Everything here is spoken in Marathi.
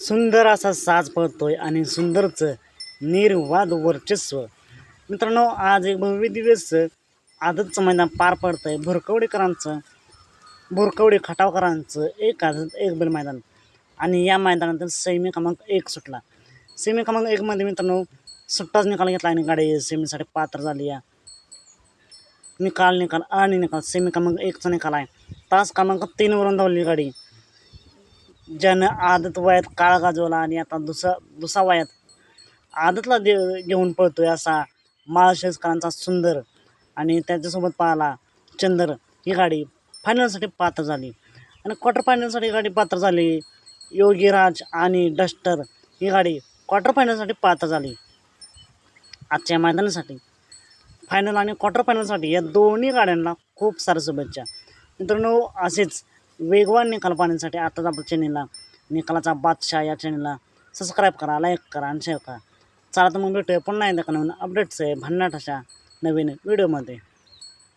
सुंदर असा साज पळतोय आणि सुंदरचं निर्वाद वर्चस्व. मित्रांनो, आज एक भव्य दिवस आदतचं मैदान पार पडतंय. भोरकवडी खटावकरांचं एक आदत एक बैल मैदान आणि या मैदानातील सेमी क्रमांक 1 सुटला. सेमी क्रमांक 1 मध्ये मित्रांनो सुट्टाच निकाल घेतला आणि गाडी सेमीसाठी पात्र झाली. या निकाल सेमी क्रमांक 1चा निकाल आहे. तास क्रमांक 3 वरून धावली गाडी, ज्यानं आदत वयात काळ गाजवला आणि आता दुसरा वयात आदतला घेऊन पळतोय असा माळशेजकरांचा सुंदर आणि त्याच्यासोबत पाहला चंदर. ही गाडी फायनलसाठी पात्र झाली आणि क्वार्टर फायनलसाठी गाडी पात्र झाली. योगीराज आणि डस्टर ही गाडी क्वार्टर फायनलसाठी पात्र झाली. आजच्या मैदानासाठी फायनल आणि क्वार्टर फायनलसाठी या दोन्ही गाड्यांना खूप साऱ्या शुभेच्छा. मित्रांनो, असेच वेगवान निकाल पाहण्यासाठी आताच आपल्या चॅनेलला निकालाचा बादशाह या चॅनेलला सबस्क्राईब करा, लाईक करा आणि शेअर करा. चला तर मग भेटूया पुन्हा एकदा नवीन अपडेट्स आहे भन्नाट अशा नवीन व्हिडिओमध्ये.